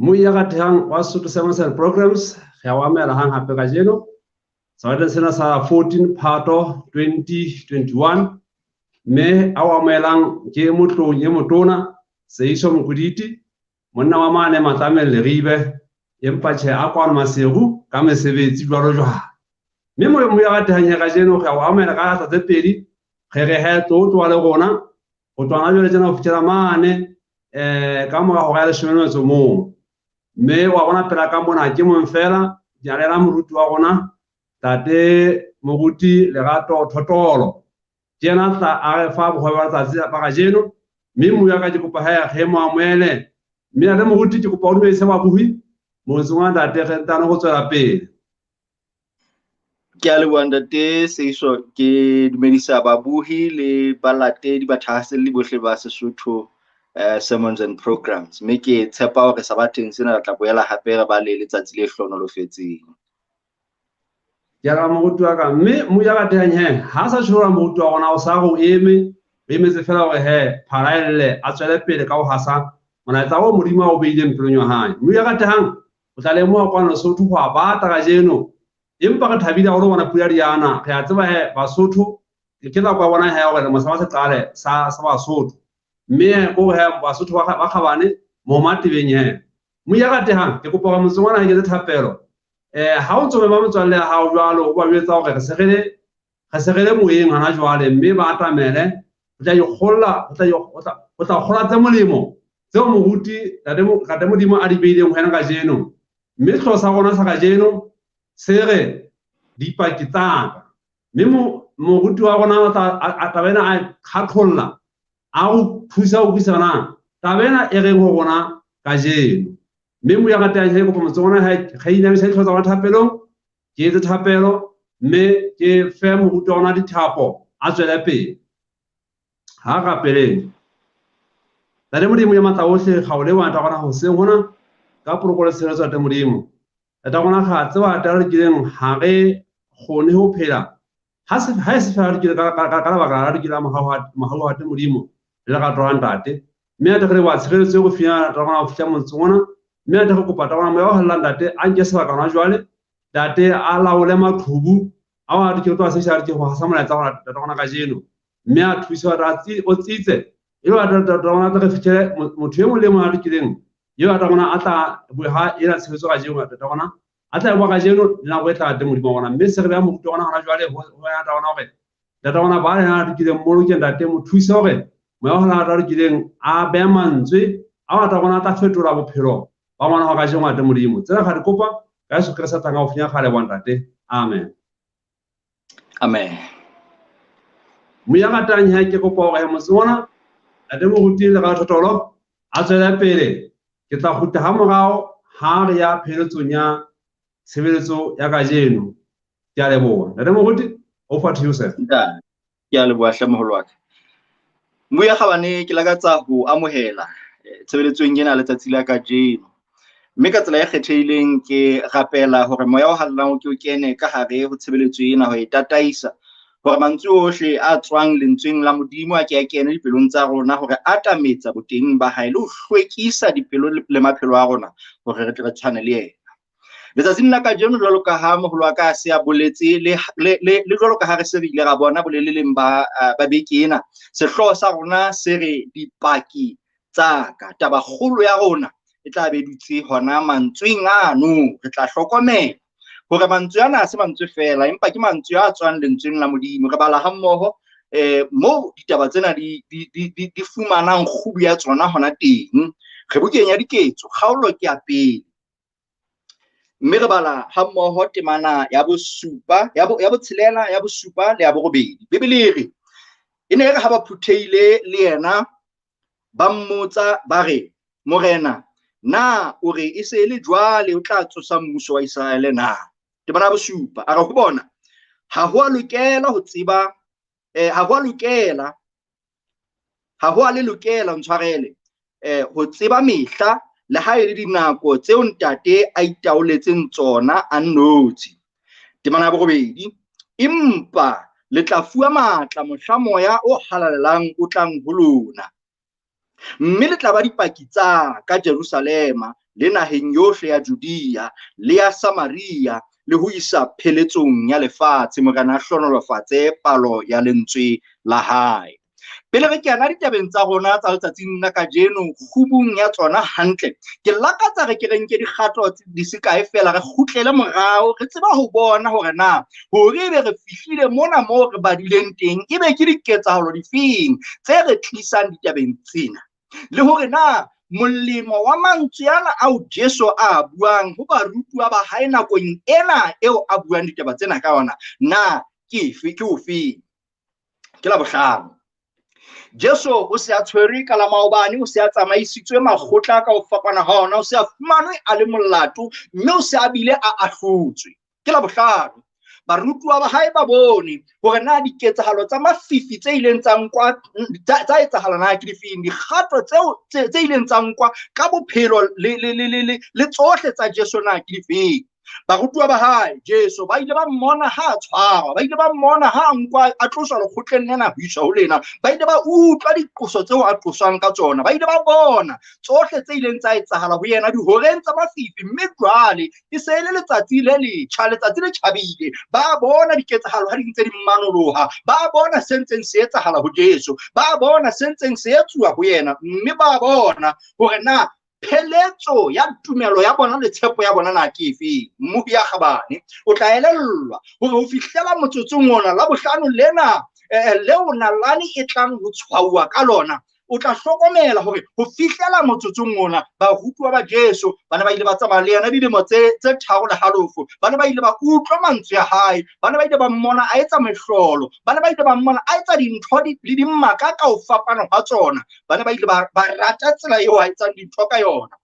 Muya ka thang wa Sotho Seven programs ya wa mela hang hape ka jeno. Sa sena sa 14 Phato 2021 me awa melang ke motlo ye motona se iso mokuditi monna wa mane matamelle ribe empa che akwa masegu ka mesebetsi jwalo jwa me mo ya ka thang ya ka jeno ga wa mela ka tsa pedi kgere he to le gona go tswana jole tsena go fitela mane ka mo go ga le shemeno tso mo me wa bona pela ka mona ke mo fela ya lela moruti wa gona tate Moruti Lerato Thotolo jena tla a fa bo ba tsa tsa ba jeno me mo ya ka ke kopa ha ya khemo amwele me ya le Moruti ke kopa o le se ba buhi mo tswa tate re tana go tswela pele ke a le wanda te se iso ke dumedisa babuhi le balatedi ba thahaselle bohle ba Sesotho sermons and programs me ke tshepa hore sabatheng sena tla boela hape re ba le letsatsi le hlonolofetseng ya ga Moruti wa ka me mo ya ka teng he ha sa tshora Moruti wa gona o sa go eme se fela gore he pharaelle a tswele pele ka o hasa mona tsa go modimo o beile mpelonyo hae mo ya ka teng o tla le mo kwa no Sotho go ba ta ga jeno empa ka thabile go bona pula diana ga tseba he Basotho ke la kwa bona he gore mo sa se qale sa Basotho me go he Basotho ba khabane mo matebeng he mo ya ka teng ke kopa ga motsongwana ke le thapelo ha o tsome ba motswalle ha o jwalo o ba betsa gore ga segele moeng hana jwale mme ba atamele o tla ikgolla o tla khola tse molemo tseo Moruti tate modimo a di beileng hwena ka jeno mme tlo sa gona sa ka jeno se re Lipaki tsa mme Moruti wa gona a tabena a khatholla a go thusa o buisana tabena e reng go gona ka jeno me mo ya ga teng he go motsona ha ga ina se tlhotsa wa thapelong ke tse thapelo me ke fe Moruti wa gona dithapo a tswela pele ha ga peleng tare modimo ya mata ohle ga o le wa ta gona go se gona ka protokolo se tsa tsa modimo ta gona ga tsewa ta re kileng ha ge gone ho phela ha se fa re kile ka ba ga re kile mo ha ta modimo le ga ntate me a re wa tshegetso go fina ta gona go fitla motsona me a go kopa ta gona mo ya ho ntate a nke se ba kana jwale tate a laole maqhubu a wa re ke to a se sha re ke go hasa mola tsa ta gona ka jeno me a thusa ratsi o tsitse yo a ta gona ta fitele motho e mo le mo a re kileng yo a ta gona a tla bo ha ira tshegetso ga jeno ta gona a tla bo ga jeno na go tla te modimo gona mme se re ba mo gona gona jwale go ya ta gona gore ta gona ba ya re kileng mo lo ke ntate mo thusa gore mo ya gona ta re kileng a be mantswe a ta gona ta fetola bophelo ba ngwana ga jeno te modimo tsela ga re kopa ka Yesu Kriste tanga o finya khale wa ntate amen amen mo ya ga tang ha ke kopa gore mo tsona ate Moruti Lerato Thotolo a tswela pele ke tla go ha morao ha re ya pheletsong ya tshebeletso ya ka jeno ke a leboga ate Moruti over to you sir ke a leboga hle moholo wa ka mo ya gabane ke lakatsa go amohela tshebeletsong ena letsatsi la ka jeno mme ka tsela e kgethehileng ke rapela hore moya o hallang ke o kene ka hare ho tshebeletso ena ho e tataisa hore mantswe ohle a tswang lentsweng la modimo a ke a kene dipelong tsa rona hore a tametsa boteng ba hae le ho hlwekisa dipelo le maphelo a rona hore re tle re tshwane le yena letsatsing la ka jeno jwalo ka ha moholo wa ka se a boletse le jwalo ka ha re se re ile ra bona boleleleng ba beke ena sehloho sa rona se re dipaki tsa ka taba kgolo ya rona e tla be dutse hona mantsweng ano re tla hlokomela hore mantswe ana se mantswe fela empa ke mantswe a tswang lentsweng la modimo re bala hammoho mo ditaba tsena di fumanang kgubu ya tsona hona teng re bukeng ya diketso kgaolo ke ya pele mme re bala hammoho temana ya bosupa ya botshelela ya bosupa le ya borobedi bibele re ene re ha ba phutheile le yena ba mmotsa ba re morena na o re e se le jwale o tla tsosa mmuso wa Israele na temana ya bosupa a re go bona ha ho a lokela ho tseba ha ho a le lokela ntshwarele ho tseba mehla le ha e le dinako tseo ntate a itaoletseng tsona a nnotshi temana ya borobedi empa le tla fuwa matla mohla moya o halalelang o tlang ho lona mme le tla ba dipaki tsa ka Jerusalema le naheng yohle ya Judea le ya Samaria le ho isa pheletsong ya lefatshe. Morena a hlonolofatse palo ya lentswe la hae. Pele re kena ditabeng tsa rona tsa letsatsing la kajeno, khubung ya tsona hantle, ke lakatsa re ke re nke dikgato di se kae fela re kgutlele morao re tseba ho bona hore na hore ebe re fihlile mona moo re badileng teng ebe ke diketsahalo difeng tse re tlisang ditabeng tsena, le hore na molemo wa mantswe ana ao Jesu a buang ho barutuwa ba hae nakong ena eo a buang ditaba tsena ka yona na ke o feng. Ke la bohlano, Jesu o se a tshwere ka la maobane, o se a tsamaisitswe makgotla ka ho fapana ha ona, o se a fumanwe a le molato, mme o se a bile a ahlotswe. Ke la bohlano, barutuwa ba hae ba bone hore na diketsahalo tsa mafifi tse ileng tsa nkwa tsa etsahala na ke difeng, dikgato tse ileng tsa nkwa ka bophelo le tsohle tsa Jesu na ke difeng. Barutuwa ba hae Jesu ba ile ba mmona ha tshwarwa, ba ile ba mmona ha nkwa a tloswa lekgotleng lena ho iswa ho lena, ba ile ba utlwa diqoso tseo a qoswang ka tsona, ba ile ba bona tsohle tse ileng tsa etsahala ho yena dihoreng tsa mafifi, mme jwale e se le letsatsi le letjha, letsatsi le tjhabile. Ba bona diketsahalo ha di ntse di manoloha, ba bona se ntseng se etsahala ho Jesu, ba bona se ntseng se etsuwa ho yena, mme ba bona hore na pheletso ya tumelo ya bona le tshepo ya bona na ke efe. Mmuhi ya Kgabane o tla elellwa hore ho fihlela motsotsong ona la bohlano lena leo nalane e tlang ho tshwauwa ka lona, o tla hlokomela hore ho fihlela motsotsong ona barutuwa ba Jesu bana ba ile ba tsamaya le yena dilemo tse 3 le halofo, bana ba ile ba utlwa mantswe ya hae, bana ba ile ba mmona a etsa mehlolo, bana ba ile ba mmona a etsa dintho le dimmaka ka ho fapana ha tsona, bana ba ile ba rata tsela eo a etsang dintho ka yona.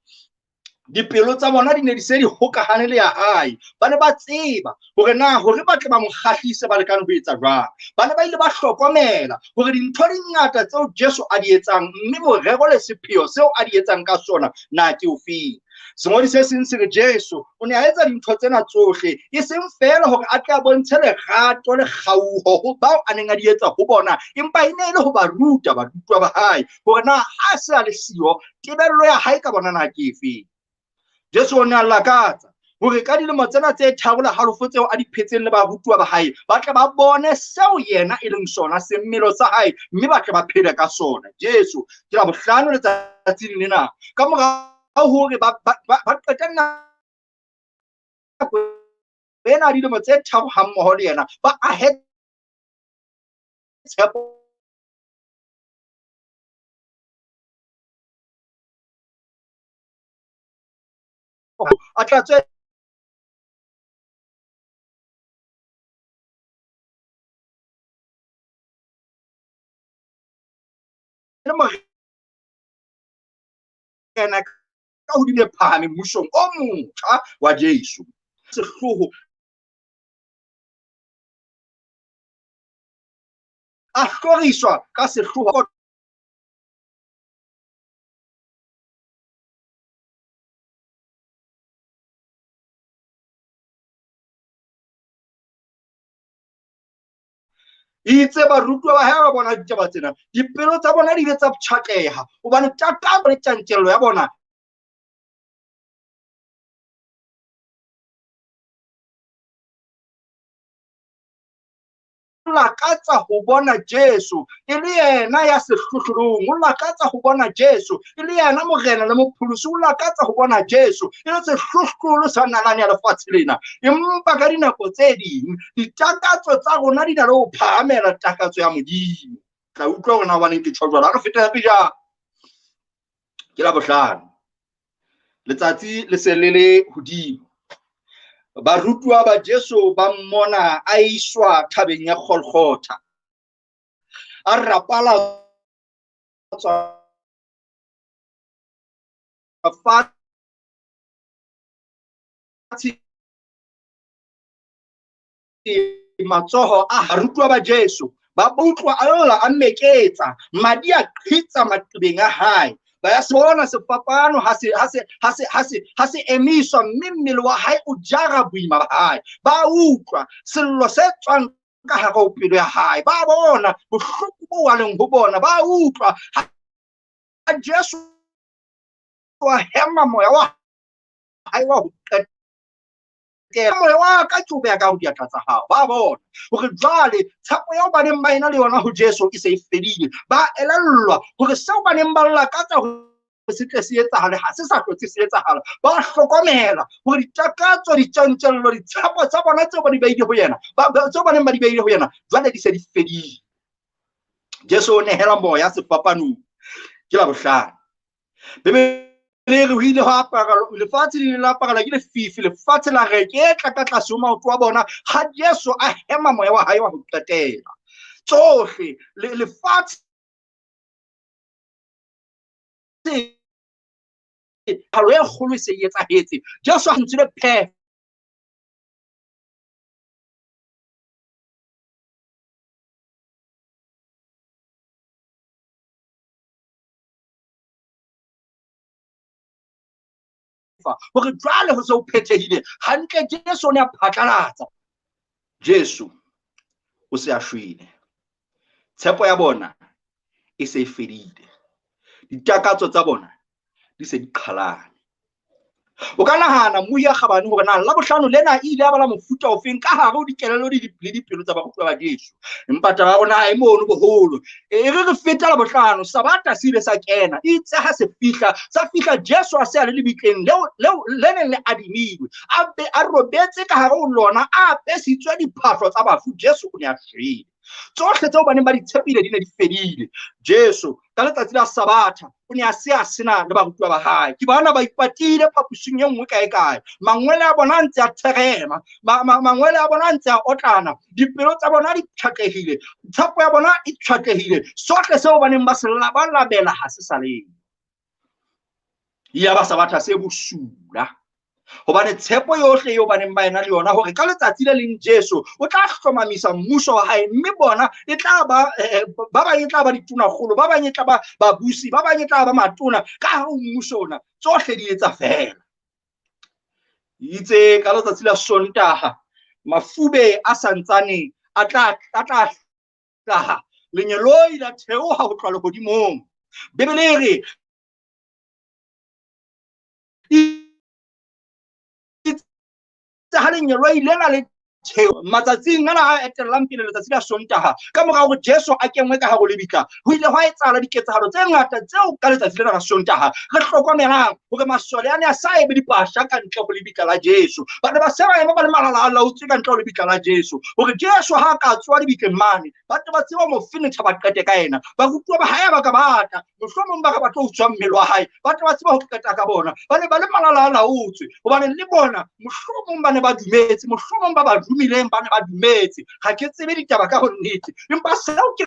Dipelo tsa bona di ne di se di hokahane le ya hae, ba ne ba tseba hore na hore ba tle ba mo kgahlise ba lekane ho etsa jwang. Ba ne ba ile ba hlokomela hore dintho di ngata tseo Jesu a di etsang, mme morero le sepheo seo a di etsang ka sona na ke o feng. Sengodi se seng se re Jesu o ne a etsa dintho tsena tsohle e seng fela hore a tle a bontshe lerato le kgauho ho bao a neng a di etsa ho bona, empa e ne e le ho ba ruta barutuwa ba hae hore na ha se a le siyo tebello ya hae ka bona na ke efeng. Jesu o ne a lakatsa hore ka dilemo tsena tse 3 le halofo tseo a di phetseng le barutuwa ba hae ba tle ba bone seo yena e leng sona semmelo sa hae, mme ba tle ba phele ka sona. Jesu ke la bohlano letsatsing lena ka mora hore ba qeta nako ena dilemo tse 3 ha mmoho le yena, ba ahe tshepo a tla tswe le morena ka hodile phahame mmusong o motjha wa Jesu. Sehloho a hloriswa ka sehloho itse barutuwa ba hae ba bona ditaba tsena, dipelo tsa bona di ile tsa tjhatleha hobane tatabo le tjantjello ya bona lakatsa ho bona Jesu e le yena ya sehlohlolong, o lakatsa ho bona Jesu e le yena morena le mopholosi, o lakatsa ho bona Jesu e le sehlohlolo sa nalane ya lefatshe lena. Empa ka dinako tse ding ditakatso tsa rona di na le ho phahamela takatso ya Modimo. Tla utlwa hore na baneng ke tjho jwalo, re fete hape jang. Ke la bohlano, letsatsi le se le le hodimo, barutuwa ba Jesu ba mmona a iswa thabeng ya Golgotha, a rapala matsoho a barutuwa ba Jesu ba utlwa a mmeketsa, madi a qhitsa maqebeng a hae, ba ya bona sefapano ha se emiswa, mme mmele wa hae o jara boima ba hae, ba utlwa sello se tswang ka hare ho pelo ya hae, ba bona bohloko bo wa leng ho bona, ba utlwa Jesu wa hema moya wa hae wa ho moya wa ka tsobeya ka ho diatla tsa hao ba bona hore jwale tshepo ya ba neng ba ena le yona ho Jesu e se e fedile ba elellwa hore seo ba neng ba lakatsa ho se tle se etsahale ha se sa hlotse se etsahala ba hlokomela hore ditakatso ditjantjello ditshepo tsa bona tseo ba di beile ho yena tseo ba neng ba di beile ho yena jwale di se di fedile. Jesu o nehela moya sefapanong ke la bohlano le re hile ho apara lefatshe le la apara ke lefifi lefatshe la re ke tla ka tlase ho maoto wa bona ha Jesu a hema moya wa hae wa ho qetela tsohle lefatshe halo e kgolo se etsahetse Jesu a ntshile phe hore jwale ho se o phethehile hantle Jesu o ne a phatlalatsa Jesu o se a shwele tshepo ya bona e se e fedile ditakatso tsa bona di se di qhalane. O ka nahana moya kgabane hore na la bohlano lena ile ya bala mofuta ofeng ka hare ho dikelello le dipelo tsa barutwa ba Jesu empa taba rona e mono boholo e re feta la bohlano sabata se ile sa kena itse ha se fihla Jesu a se a le lebitleng leo le neng le adimilwe a robetse ka hare ho lona a pesitswe diphahlo tsa bafu Jesu o ne a shwele tsohle tseo ba neng ba di tshepile di ne di fedile. Jesu ka letsatsi la Sabatha o ne a sena le barutwa ba hae ke bona ba ipatile phapusing e nngwe kae mangwele a bona ntse a therema mangwele a bona ntse a otlana dipelo tsa bona di tjhatlehile tshepo ya bona e tjhatlehile sohle seo ba neng ba se labela ha se sa le ya ba Sabatha se bosula hobane tshepo yohle eo ba neng ba ena le yona hore ka letsatsi le leng Jesu o tla hlomamisa mmuso wa hae mme bona e tla ba bang e tla ba dituna kgolo ba bang e tla ba babusi ba bang e tla ba matona ka hare ho mmuso ona tsohle di etsa fela itse ka letsatsi la Sontaha mafube a santsane a tla hlaha lenyeloi la theoha ho tloha lehodimong Bebele e re ha lenyeloi lena le matsatsing ana a etellang pele letsatsi la Sontaha ka mora hore Jesu a kenngwe ka hare ho lebitla ho ile hwa etsahala diketsahalo tse ngata tseo ka letsatsi lena la Sontaha re hlokomelang hore masole a ne a sa ebe dipasha ka ntle ho lebitla la Jesu ba ne ba se ba ema ba le malalaalaotswe ka ntle ho lebitla la Jesu hore Jesu ha a ka tswa lebitleng mane ba ba tseba mo finitha ba qete ka ena ba rutwa ba hae ba ka bata mohlomong ba ka batla ho tswa mmele wa hae ba ba tseba ho qeta ka bona ba ne ba le malalaalaotswe hobane le bona mohlomong ba ne ba dumetse mohlomong ba mileng ba ne ba dumetse ha ke tsebe ditaba ka ho nnete empa seo ke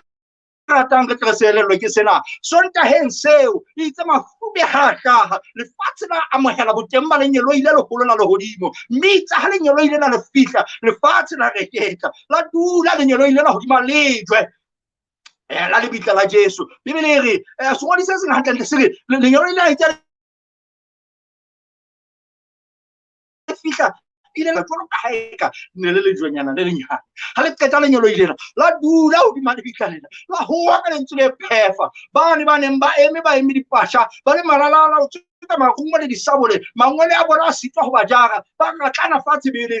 ratang ke tleselello ke sena Sontaheng seo itse mafube ha hlaha lefatshe la amohela boteng ba lenyeloi le leholo la lehodimo mme itse ha lenyeloi lena le fihla lefatshe la reketa la dula lenyeloi lena hodima lejwe la lebitla la Jesu Bibele e re sengwadi se seng hantle se re lenyeloi lena itse fihla ile la tlola haeka ne le jonyana le lenyane ha le qeta lenyeloi lena la dula hodima lebitla lena la hoa ka lentswe le phefa ba neng ba eme dipasha ba le malalala o tseka marungo le disabole mangwele a bona a sitwa ho ba jara ba ngatlana fatshe bele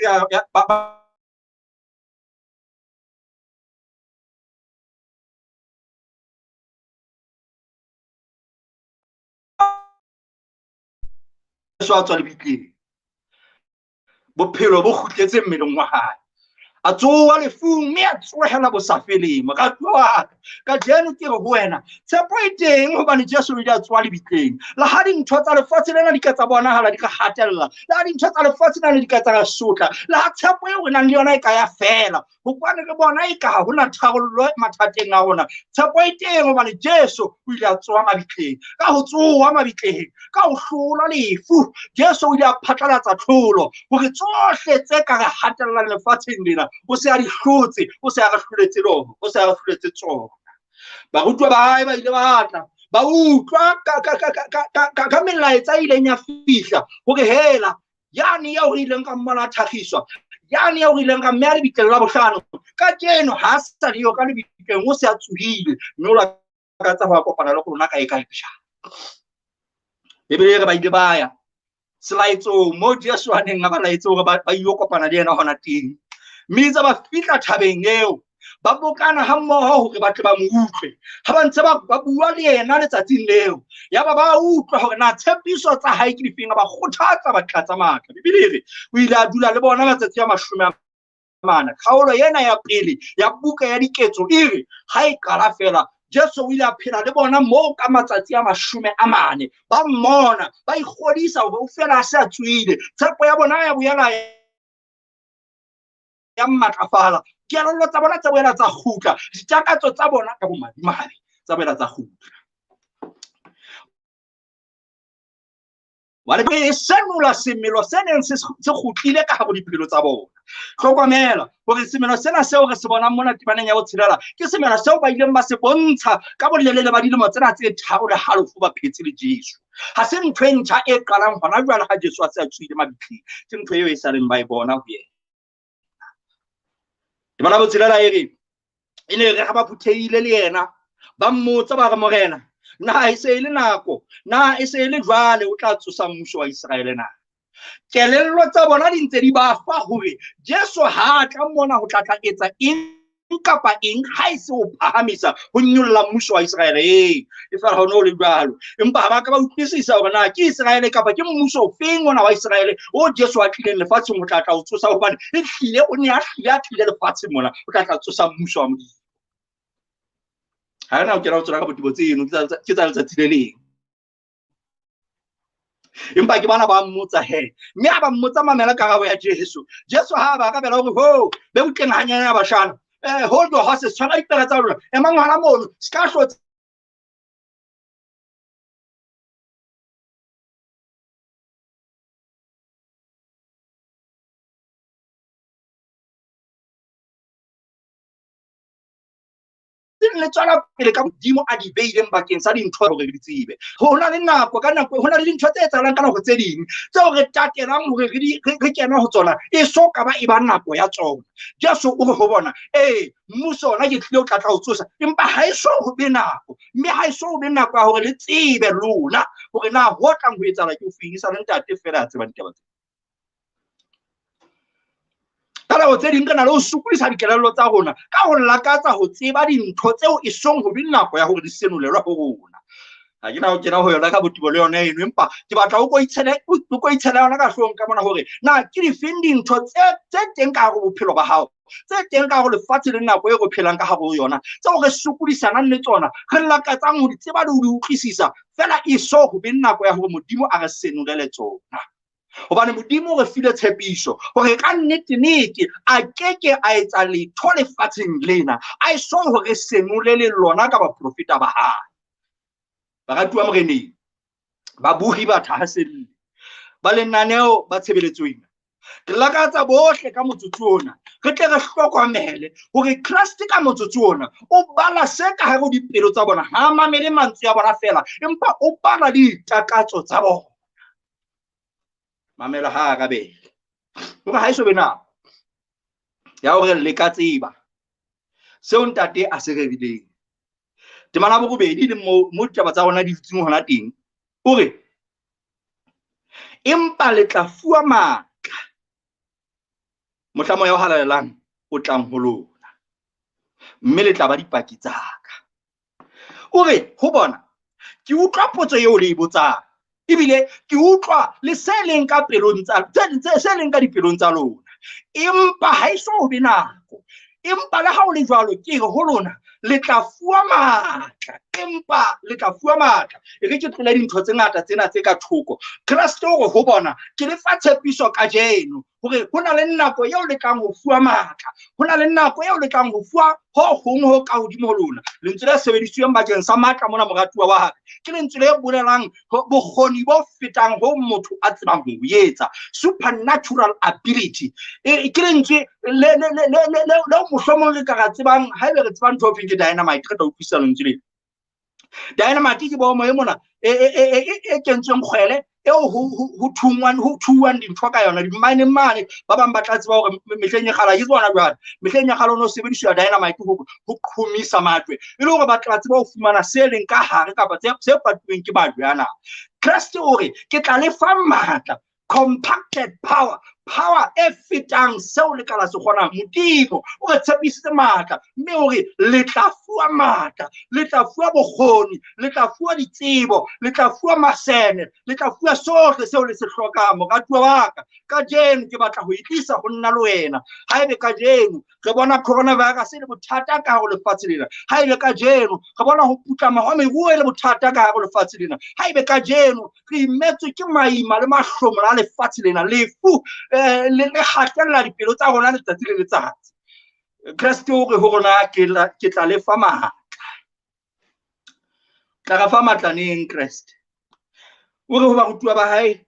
so tswa lebitleng bophelo bo kgutletse mmeleng wa hae a tsoa lefung mme a tsohela bosafeleng moratuwa wa ka jeno ke re ho wena tshepo e teng hobane Jesu o ile a tswa lebitleng la ha dintho tsa lefatshe lena di ka tsa bonahala di ka hatella la ha dintho tsa lefatshe lena di ka tsa sotla la ha tshepo eo re nang le yona e ka ya fela hobane re bona e ka ha hona tharollo mathateng a rona tshepo e teng hobane Jesu o ile a tswa mabitleng ka ho tsoha mabitleng ka ho hlola lefu Jesu o ile a phatlalatsa tlholo hore tsohle tse ka re hatellang lefatsheng lena o se a di hlotse o se a re hloletse lona o se a re hloletse tsona barutwa ba hae ba ile ba tla ba utlwa ka melaetsa ileng ya fihla hore hela yane ya o ileng ka mmala thagiswa yane ya o ileng ka mme a lebitleng la bohlano ka keno ha sa dio ka lebitleng o se a tsuhile mme o la ka tsa ho kopana le rona ka e ka Bebele re ba ile ba ya selaetso mo Jesu a neng a ba laetse hore ba yo kopana le yena hona teng. Mme itse ba fihla thabeng eo ba bokana ha mmoho hore ba tle ba mo utlwe. Ha ba ntse ba bua le yena letsatsing leo, ya ba utlwa hore na tshepiso tsa hae ke difeng, ba kgothatsa ba tlatsa matla. Bebele re o ile a dula le bona matsatsi a 40. Kgaolo yena ya pele ya buka ya diketso ere ha e qala fela Jesu o ile a phela le bona mo ka matsatsi a 40. Ba mmona ba ikgodisa hore o fela a se a tswile, tshepo ya bona ya boela ya matlafala, kelello tsa bona tsa boela tsa kgutla, ditakatso tsa bona ka bomadimabe tsa boela tsa kgutla. Wale be senola semelo se neng se kgutlile ka hare dipelo tsa bona. Hlokomela hore semelo sena seo re se bonang mona tibaneng ya botshelela ke semelo seo ba ileng ba se bontsha ka bolelele ba dilemo tsena tse 3 le halofo ba phetse le Jesu. Ha se ntho e ntjha e qalang hona jwale ha Jesu a se a tswile mabitleng, ke ntho eo e sa leng ba e bona ho yena. Tibana botshelela ere e ne re ha ba phutheile le yena, ba mmotsa ba re morena, na e se ile nako, na e se ile jwale o tla tsosa mmuso wa Israele na? Kelello tsa bona di ntse di ba fa hore Jesu ha tla mona ho tla etsa eng kapa eng ha e se o phahamisa ho nyolla mmuso wa Israele. E fela ha no le jwalo, empa ba ka ba utlwisisa hore na ke Israele kapa ke mmuso o feng ona wa Israele o Jesu a tlileng lefatsheng ho tla o tsosa, hobane e hlile o ne a tlile lefatsheng mona o tla tsosa mmuso wa Modimo. Ha na o kena o tsona ka botebo tseno ke tsa letsatsi le leng. Empa ke bana ba mmotsa mme a ba mmotsa mamela karabo ya Jesu. Jesu ha ba ka bela hore ho be butleng hanyane ya bashana, hold your horses, tshwara dipere tsa lona, emang ngwana mono ska hlotse le tswela pele ka Modimo a di beileng bakeng sa dintho hore re di tsebe. Hona le nako ka nako, hona le dintho tse etsahalang ka nako tse ding tseo re tatelang hore re kena ho tsona e so ka ba e ba nako ya tsona. Jesu o re ho bona mmuso ona ke tlile o tla o tsosa, empa ha e so ho be nako, mme ha e so ho be nako ya hore le tsebe lona hore na ho tlang ho etsahala ke o fingisa le ntate fela a tsebang ditaba tse. Kala o tse ding kana le o sukulisa dikelello tsa rona ka ho lakatsa ho tseba dintho tseo e song ho be nako ya hore di senolelwa ho rona. Ha ke na o kena ho yona ka botebo le yona eno, empa ke batla o ko itshele yona ka hlong ka mona hore na ke di feng dintho tse teng ka hare ho bophelo ba hao, tse teng ka hare lefatshe le nako e re phelang ka hare ho yona, tseo re sukulisanang le tsona, re lakatsang ho di tseba le ho di utlwisisa, fela e so ho be nako ya hore Modimo a re senolele tsona. Hobane Modimo re file tshepiso hore ka nnete a keke a etsa letho lefatsheng lena a so hore senolele lona ka baprofita ba hae. Baratuwa moreneng, babuhi ba thahaselle ba lenaneo ba tshebeletsong, ke lakatsa bohle ka motsotso ona re tle re hlokomele hore Christ ka motsotso ona o bala se ka hare ho dipelo tsa bona, ha mamele mantswe ya bona fela, empa o bala ditakatso tsa bona. Mamela ha ka bele hore ha iso be nako ya hore le ka tseba seo ntate a se rebileng. Temana bo bobedi le mo taba tsa rona di fitseng hona teng hore empa le tla fuwa matla mohlamo ya ho halalelang o tlang ho lona, mme le tla ba dipaki tsaka. Ore ho bona ke utlwa potso eo le e botsang, ebile ke utlwa le se leng ka pelong tsa se leng ka dipelong tsa lona, empa ha iso ho be nako. Empa le ha o le jwalo ke re ho lona le tla fuwa matla, empa le tla fuwa matla e re ke tlola dintho tse ngata tsena tse ka thoko. Christ o re ho bona ke le fa tshepiso ka jeno hore hona le nako eo le tlang ho fuwa matla, hona le nako eo le tlang ho fuwa ho hong ho ka hodimo ho lona. Lentswe le sebedisitsweng bakeng sa matla mona moratuwa wa hae ke lentswe le bolelang bokgoni bo fetang ho motho a tsebang ho etsa, supernatural ability. Ke lentswe le mohlomong re ka ra tsebang haebe re tsebang ntho ke dynamite, re tla utlwisisa lentswe le dynamite ke bomo e mona e kentsweng kgwele eo ho thuwang dintho ka yona di mane ba bang ba tla tseba hore mehleng ya kgala ke tsona jwale mehleng ya kgala o no sebediswa dynamite ho qhomisa matwe e le hore ba tla tseba ho fumana se leng ka hare kapa se patuweng ke majwe ana. Kreste o re ke tla le fa matla, compacted power e fetang seo le kala se kgonang. Modimo o re tshepisitse matla mme o re le tla fuwa matla, le tla fuwa bokgoni, le tla fuwa ditsebo, le tla fuwa masene, le tla fuwa sohle seo le se hlokang. Moratuwa wa ka kajeno ke batla ho itlisa ho nna le wena. Haebe kajeno re bona coronavirus le bothata ka hare lefatshe lena, haebe kajeno re bona ho putlama ha meruo le bothata ka hare lefatshe lena, haebe kajeno re imetswe ke maima le mahlomola a lefatshe lena, lefu le kgatella dipelo tsa rona letsatsi le letsatsi. Kreste o re ho rona ke tla le fa matla. Tla ra fa matla neng Kreste? O re ho barutuwa ba hae,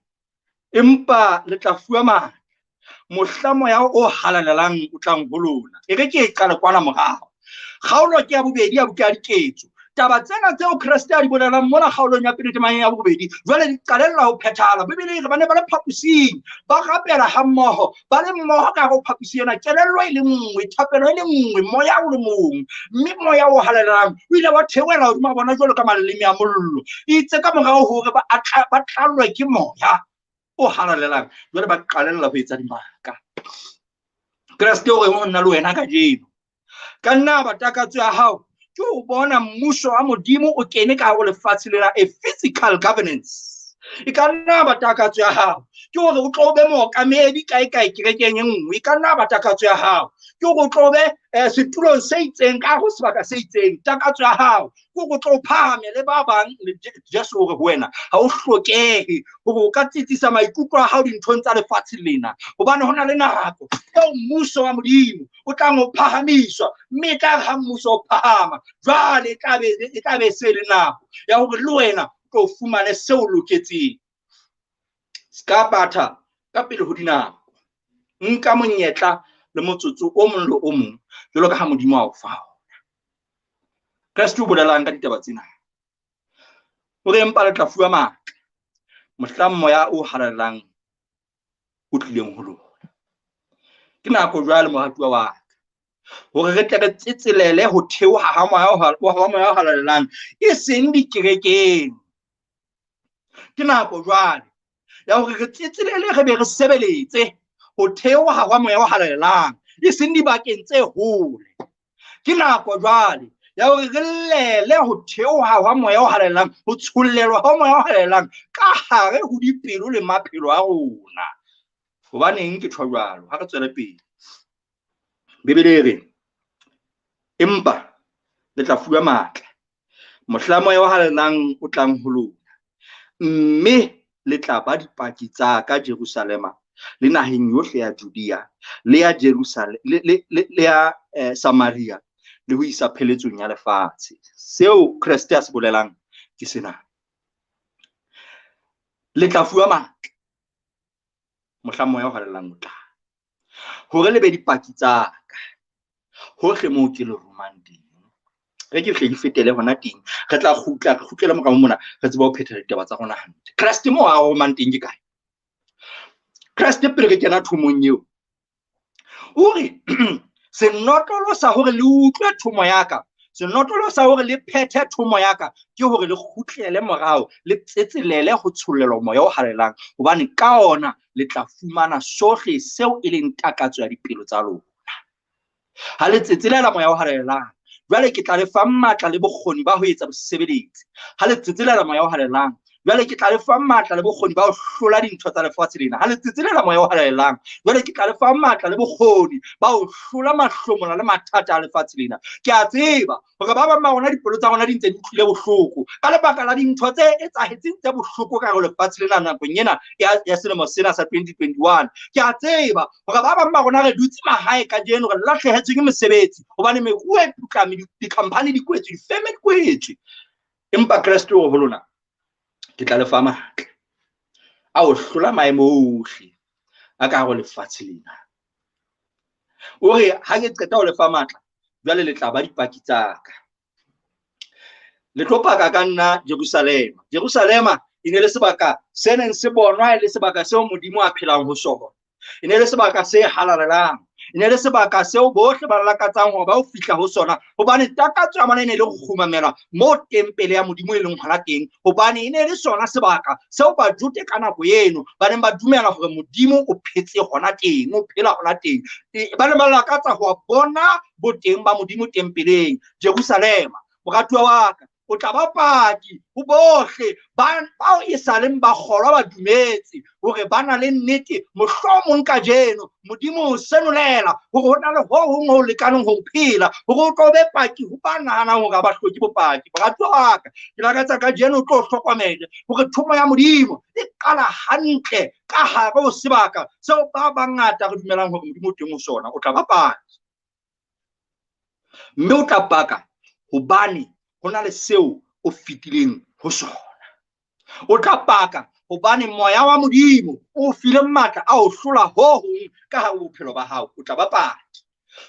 empa le tla fuwa matla mohlamo ya o halalelang o tlang ho lona. E re ke qala kwana morao. Kgaolo ke ya bobedi ya buka ya diketso. Taba tsena tseo Kriste a di bolelang mona kgaolong ya pele temang ya bobedi jwale di qalella ho phethahala. Bebele re bane ba le phaposing ba rapela ha mmoho ba le mmoho ka go phapisi ena, kelello e le nngwe, thapelo e le nngwe, moya o le mong, mme moya o halalelang o ile wa theohela hodima bona jwalo ka maleme a mollo. Itse ka morao hore ba tlallwa ke moya o halalelang jwale ba qalella ho etsa dimaka. Kriste o re ho nna le wena kajeno ka nna ba takatso ya hao ke o bona mmuso wa modimo o kene ka hare lefatshe lena, a physical governance. E ka nna ba takatso ya hao ke hore o tlo be mookamedi kae kerekeng e nngwe. E ka nna ba takatso ya hao ke hore o tlo be setulong se itseng ka ho sebaka se itseng. Takatso ya hao ke hore o tlo phahame le ba bang le Jesu hore ho wena ha o hlokehe hore o ka tsitsisa maikutlo a hao dinthong tsa lefatshe lena, hobane hona le nako eo mmuso wa modimo o tla mo phahamiswa, mme tla ha mmuso o phahama jwale e tla be se le nako ya hore le wena o fumane seo loketseng. Ska batha ka pele ho dinako, nka monyetla le motsotso o mong le o mong jwalo ka ha modimo a o fa. Kriste o bolelang ka ditaba tsena o re empa le tla fuwa matla mohlang moya o halalelang o tlileng ho lona. Ke nako jwale moratuwa wa ka hore re tle re tsetselele ho theoha ha moya o halalelang e seng dikerekeng. Ke nako jwale ya hore re tsetselele re be re sebeletse ho theoha ha moya o halalelang e seng dibakeng tse hole. Ke nako jwale ya hore re lele ho theoha ha moya o halalelang, ho tshollelwa ha moya o halalelang ka hare ho dipelo le maphelo a rona. Hobaneng ke tjho jwalo? Ha re tswele pele. Bebele re empa le tla fuwa matla mohlang moya o halalelang o tlang ho lona, mme le tla ba dipaki tsa ka Jerusalema le naheng yohle ya Judea le ya Jerusalem le ya Samaria le ho isa pheletsong ya lefatshe. Seo Kriste a se bolelang ke sena. Le tla fuwa matla mohlang moya o halalelang o tlang hore le be dipaki tsa ka hohle moo ke le romang teng. Re ke hle di fetele hona teng, re tla kgutlele morao mona re tseba ho phethela ditaba tsa rona hantle. Kriste mo a romang teng ke kae? Kriste pele re kena thomong eo o re senotlolo sa hore le utlwe thomo ya ka, senotlolo sa hore le phethe thomo ya ka ke hore le kgutlele morao le tsetselele ho tshollelwa moya o halalelang, hobane ka ona le tla fumana sohle seo e leng takatso ya dipelo tsa lona. Ha le tsetselela moya o halalelang jwale ke tla le fa matla le bokgoni ba ho etsa bosebeletsi. Ha le tsetselela moya o halalelang jwale ke tla le fa matla le bokgoni ba ho hlola dintho tsa lefatshe lena. Ha le tsetselela moya o halalelang jwale ke tla le fa matla le bokgoni ba ho hlola mahlomola le mathata a lefatshe lena. Ke a tseba hore ba bang ba rona dipelo tsa rona di ntse di utlwile bohloko ka lebaka la dintho tse etsahetseng tse bohloko ka hare lefatshe lena nakong ena ya selemo sena sa 2021. Ke a tseba hore ba bang ba rona re dutse mahae kajeno re lahlehetswe ke mosebetsi hobane meruo e putlame, di-company di kwetswe, difeme di kwetswe. Empa Kriste o ho lona ke tla le fa matla a ho hlola maemo ohle a ka hare lefatshe lena. O re ha ke qeta ho le fa matla jwale le tla ba dipaki tsa ka. Le tlo paka ka nna Jerusalema e ne le sebaka se neng se bonwa le sebaka seo Modimo a phelang ho sona. E ne le sebaka se halalelang, e ne le sebaka seo bohle ba lakatsang hore ba o fihla ho sona, hobane takatso ya bona e ne le go kgumamela mo tempele ya Modimo e leng hona teng, hobane e ne le sona sebaka seo Bajute ka nako eno ba neng ba dumela hore Modimo o phetse hona teng, o phela hona teng. Ba ne ba lakatsa ho bona boteng ba Modimo tempeleng Jerusalema. Moratuwa wa ka, o tla ba paki ho bohle bao e saleng ba kgolwa ba dumetse hore ba na le nnete mohlomong kajeno Modimo o senolela hore ho na le ho hong ho lekaneng ho phela, hore o tlo be paki ho ba nahanang hore ba hloki bopaki. Moratuwa wa ka, ke lakatsa kajeno o tlo hlokomele hore thomo ya Modimo e qala hantle ka hare ho sebaka seo ba bangata re dumelang hore Modimo o teng ho sona. O tla ba paki, mme o tla paka hobane ho na le seo o fitileng ho sona. O tla paka hobane moya wa Modimo o file matla a o hlola ho hong ka hare ho bophelo ba hao. O tla ba paki,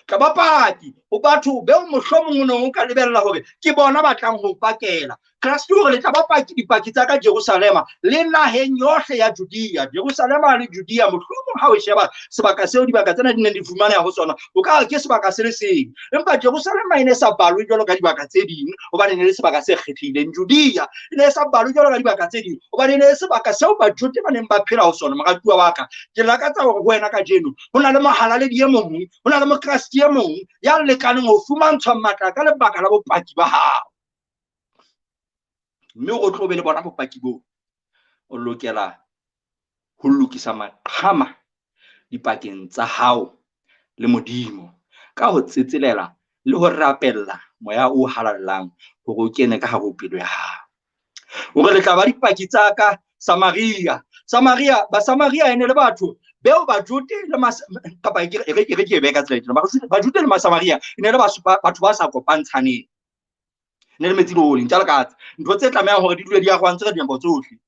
tla ba paki ho batho beo mohlomong o neng o ka lebella hore ke bona ba tlang ho pakela. Kristo hore le tla ba paki dipaki tsa ka Jerusalema le naheng yohle ya Judea. Jerusalema le Judea, mohlomong ha o sheba sebaka seo dibaka tsena di neng di fumaneha ho sona, o ka re ke sebaka se le seng, empa Jerusalema e ne sa balwe jwalo ka dibaka tse ding hobane e ne le sebaka se kgethileng. Judea e ne sa balwe jwalo ka dibaka tse ding hobane e ne le sebaka seo Bajute ba neng ba phela ho sona. Moratuwa wa ka, ke lakatsa hore ho wena kajeno ho na le mohalaledi e mong, ho na le mokrasti e mong ya lekaneng ho fumantshwa matla ka lebaka la bopaki ba hao, mme o tlo be le bona bopaki bo. O lokela ho lokisa maqhama dipakeng tsa hao le Modimo ka ho tsetselela le ho rapella moya o halallang hore o kene ka hare ho pelo ya hao. Hore le tla ba dipaki tsa ka Samaria. Ba Samaria e ne le batho beo Bajute le kapa ke e beka tsela Bajute le Samaria e ne le batho ba sa kopantshaneng, ne le metsi le oli ntjalo katse ntho tse tlamehang hore di dule di arwantse ka dinako tsohle.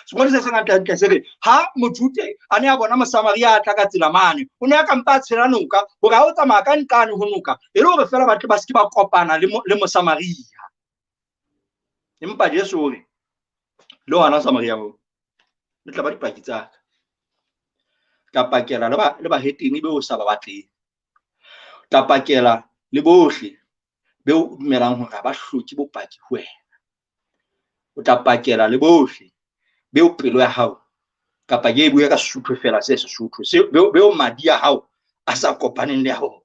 Sekolo se sengata hantle se re ha Mojute a ne a bona Mosamaria a tla ka tsela mane, o ne a ka mpa a tshela noka hore ha o tsamaya ka nqane ho noka e le hore fela batho ba se ba kopana le Mosamaria. Empa Jesu o re le hona Samaria mo le tla ba dipaki tsa ka, tla pakela le ba heteng be o sa ba batleng, tla pakela le bohle beo dumelang hore ba hloki bopaki ho wena. O tla pakela le bohle beo pelo ya hao kapa ye bua ka Sesotho fela se Sesotho beo madi ya hao a sa kopaneng le ya hao.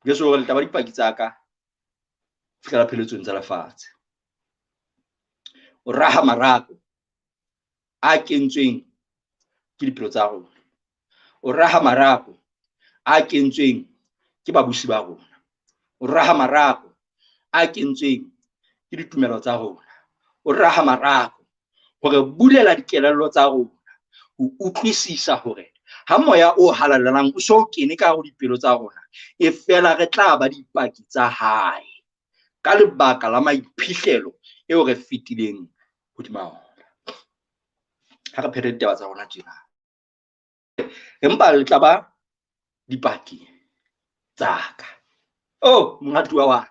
Jesu o re le tla ba dipaki tsa ka fihlela pheletsong tsa lefatshe. O raha marako a kentsweng ke dipelo tsa rona, o raha marako a kentsweng ke babusi ba rona, o raha marako a kentsweng ke ditumelo tsa rona, o raha marako hore bulela dikelello tsa rona ho utlwisisa hore ha moya o halalelang o so kene ka ho dipelo tsa rona, e fela re tla ba dipaki tsa hae ka lebaka la maiphihlelo eo re fitileng hodima ona. Ha re phethe ditaba tsa rona tjena, empa le tla ba dipaki tsa ka. Oh moratuwa wa ka,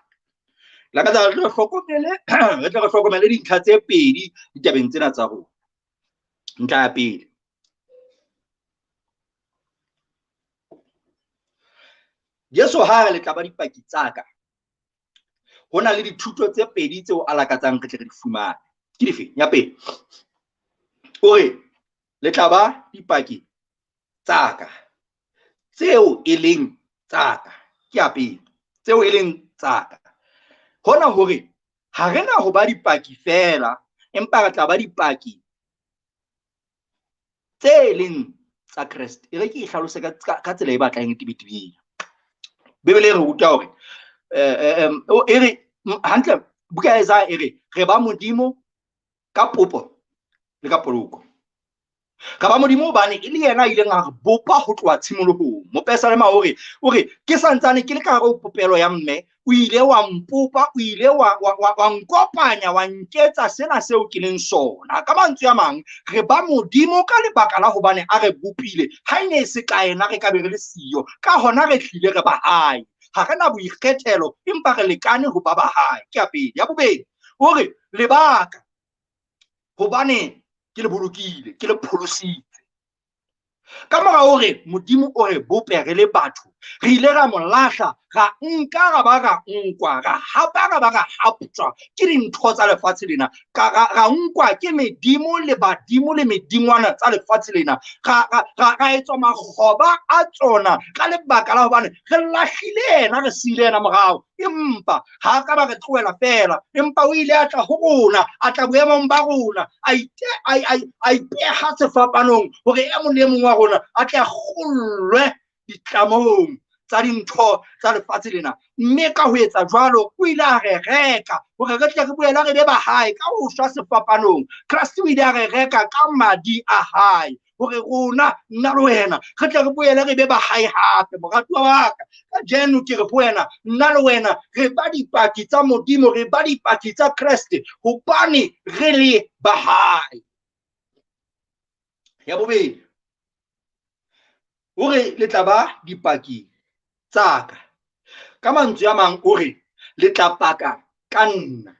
la ka re tla hlokomele dintlha tse pedi ditabeng tsena tsa rona. Ntlha ya pele, Jesu ha re le tla ba dipaki tsa ka, ho na le dithuto tse pedi tseo a lakatsang re tle re di fumane. Ke dife? Ya pele o re le tla ba dipaki tsa ka tseo e leng tsa ka. Ke ya pele, tseo e leng tsa ka. Hona hore ha re na ho ba dipaki fela, empa re tla ba dipaki tse leng tsa Kreste. E re ke hlalose ka tsela e batlang e tibitibing. Bebele e re ruta hore e re hantle, buka ya Isaiah e re ba Modimo ka popo le ka poloko. Ka ba Modimo hobane e le yena a ileng a re bopa ho tloha tshimolohong. Mopesalema o re ke santsane ke le ka hare ho popelo ya mme, o ile wa mpopa, o ile wa nkopanya, wa nketsa sena seo ke leng sona. Ka mantswe a mang, re ba Modimo ka lebaka la hobane a re bopile. Ha ene e se ka ena re ka be re le siyo, ka hona re hlile re ba hae. Ha re na boikgethelo empa re lekane ho ba ba hae. Ke ya pele. Ya bobedi hore lebaka hobane ke le bolokile ke le pholositse ka mora hore modimo o re bope re le batho re ile ra mo lahla ra nka ra ba ra nkwa ra hapa ra ba ra haptswa ke dintho tsa lefatshe lena ra nkwa ke medimo le badimo le medingwana tsa lefatshe lena ra etswa makgoba a tsona ka lebaka la hobane re lahlile ena re siile ena morao empa ha ka ba re tlohela fela empa o ile a tla ho rona a tla boemong ba rona a ipeha sefapanong hore e mong le mong wa rona a tla kgollwe ditlamong tsa dintho tsa lefatshe lena mme ka ho etsa jwalo o ile a re reka hore re tle re boela re be ba hae ka ho shwa sefapanong. Christ o ile a re reka ka madi a hae hore rona nna le wena re tle re boele re be ba hae hape. Moratuwa wa ka ka jeno ke re ho wena nna le wena re ba dipaki tsa modimo re ba dipaki tsa Christ hobane re le ba hae. Ya bobedi hore le tla ba dipaki tsaka ka mantswe a mang hore le tla paka ka nna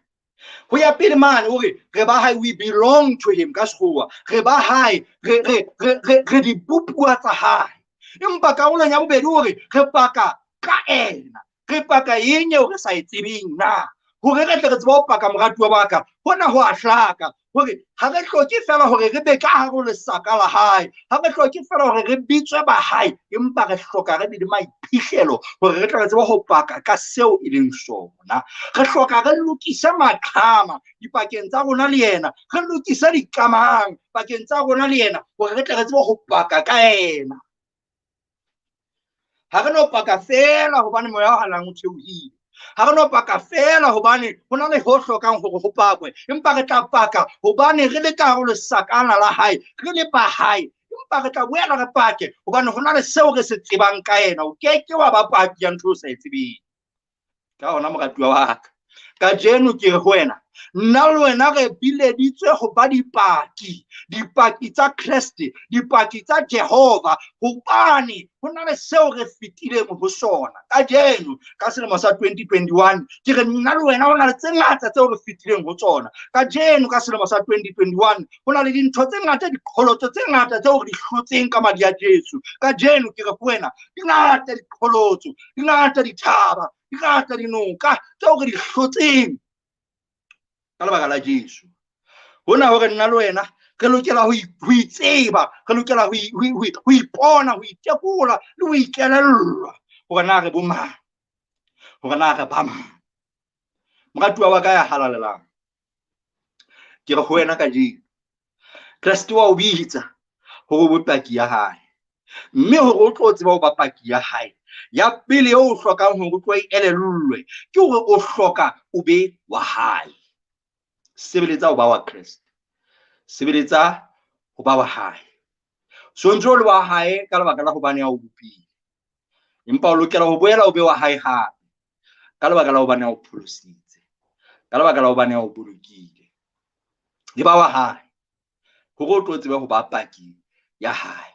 ho ya pele mane hore re ba hae we belong to him ka sekgowa re ba hae re dipupuwa tsa hae empa karolong ya bobedi hore re paka ka ena re paka eng eo re sa e tsebeng na hore re tle re tseba ho paka moratuwa wa ka hona ho a hlaka hore ha re hloke fela hore re be ka hare lesaka la hae ha re hloke fela hore re bitswe ba hae empa re hloka re be le maiphihlelo hore re tle re tseba ho paka ka seo e leng sona. Re hloka re lokise maqhama dipakeng tsa rona le yena re lokise dikamang pakeng tsa rona le yena hore re tle re tseba ho paka ka ena. Ha re no paka fela hobane moya o halang o theohile ha re no paka fela hobane hona le ho hlokang hore ho pakwe empa re tla paka hobane re le ka hare lesakana la hae re le ba hae empa re tla boela re pake hobane hona le seo re se tsebang ka ena o keke wa ba paki ya ntho o sa e tsebeng. Ka hona moratuwa wa ka jeno ke re ho wena nna le wena re bileditswe ho ba dipaki tsa Christ dipaki tsa Jehova hobane hona le seo re fitileng ho sona. Ka jeno ka selemo sa 2021 ke re nna le wena hona le tse ngata tseo re fitileng ho tsona. Ka jeno ka selemo sa 2021 hona le dintho tse ngata diqholotso tse ngata tseo re di hlotseng ka madi a Jesu. Ka jeno ke re ho wena di ngata diqholotso di ngata dithaba di ngata dinoka tseo re di hlotseng ka lebaka la Jesu. Hona hore nna le wena re lokela ho itseba re lokela ho ipona ho itekola le ho ikelellwa hore na re bo mang hore na re ba mang. Moratuwa wa ka ya halalelang ke re ho wena ka jeno Kristo wa o bitsa hore bopaki ya hae mme hore o tlo tseba ho ba paki ya hae ya pele o hlokang hore o tlo elellwe ke hore o hloka o be wa hae. Sebeletsa ho ba wa Kristo sebeletsa ho ba wa hae so ntso le wa hae ka lebaka la hobane ya o bopile empa o lokela ho boela o be wa hae hape ka lebaka la hobane ya o pholositse ka lebaka la hobane ya o bolokile le ba wa hae hore o tlo tsebe ho ba paki ya hae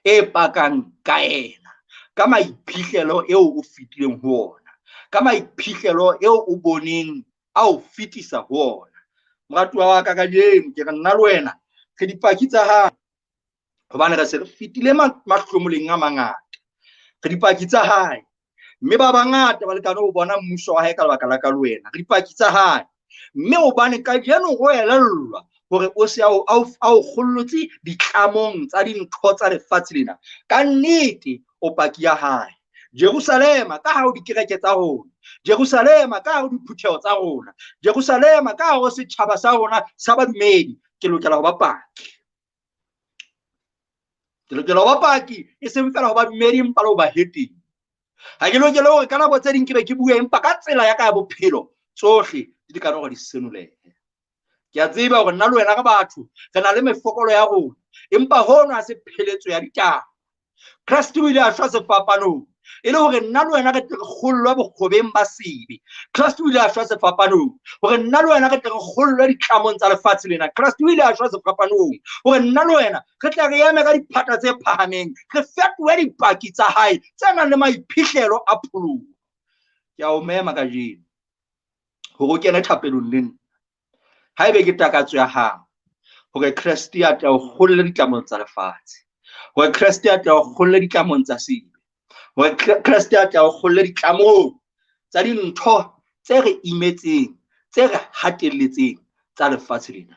e pakang ka ena ka maiphihlelo eo o fitileng ho ona ka maiphihlelo eo o boneng a o fitisa ho ona. Moratuwa wa ka jeno ke re nna le wena re dipaki tsa hae hobane re se re fitile mahlomoleng a mangata re dipaki tsa hae mme ba bangata ba lekane ho bona mmuso wa hae ka lebaka la ka le wena re dipaki tsa hae mme hobane ka jeno ho elellwa hore o se a o kgollotse ditlamong tsa dintho tsa lefatshe lena ka nnete o paki ya hae. Jerusalema ka ha o dikereke tsa rona Jerusalema ka ha o diphutheho tsa rona Jerusalema ka ha o setjhaba sa rona sa badumedi ke lokela ho ba paki ke lokela ho ba paki e seng fela ho badumedi empa le ho ba heteng ha ke lokela hore ka nako tse ding ke be ke bue empa ka tsela ya ka ya bophelo tsohle di ka hore di senolehe. Ke a tseba hore nna le wena ka batho re na le mefokolo ya rona empa hono ha se pheletso ya ditaba. Kristo o ile a shwa sefapanong e le hore nna le wena re tle re kgollwe bokgobeng ba sebe. Kristo o ile a shwa sefapanong hore nna le wena re tle re kgollwe ditlamong tsa lefatshe lena. Kristo o ile a shwa sefapanong hore nna le wena re tle re eme ka diphata tse phahameng re fetohe dipaki tsa hae tse nang le maiphihlelo a pholoho. Ke a o mema ka jeno hore o kene thapelong le nna haebe ke takatso ya hao hore Kriste a tla o kgolle ditlamong tsa lefatshe, hore Kriste a tla o kgolle ditlamong tsa sebe, hore Kriste a tla o kgolle ditlamong tsa dintho tse re imetseng, tse re hatelletseng tsa lefatshe lena.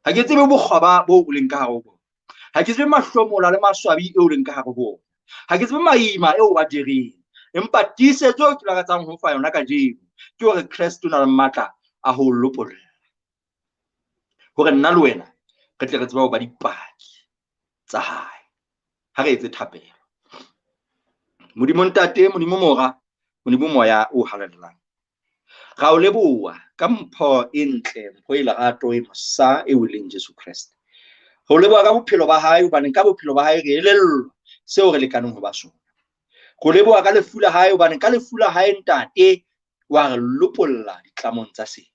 Ha ke tsebe bokgoba bo o leng ka hare ho bona, ha ke tsebe mahlomola le maswabi eo o leng ka hare ho bona, ha ke tsebe maima eo wa direng, empa tiisetso ke lakatsang ho fa yona kajeno ke hore Kriste o na le matla a ho lopolla, hore nna le wena re tle re tseba ho ba dipaki tsa hae. Ha re etse thapelo. Modimo Ntate, Modimo Mora, Modimo Moya o halalelang, ra o leboha ka mpho e ntle, mpho e lerato e mosa eo e leng Jesu Kriste. Ho leboha ka bophelo ba hae, hobane ka bophelo ba hae re elellwa seo re lekaneng ho ba sona. Ho leboha ka lefu la hae, hobane ka lefu la hae Ntate wa re lopolla ditlamong tsa sebe.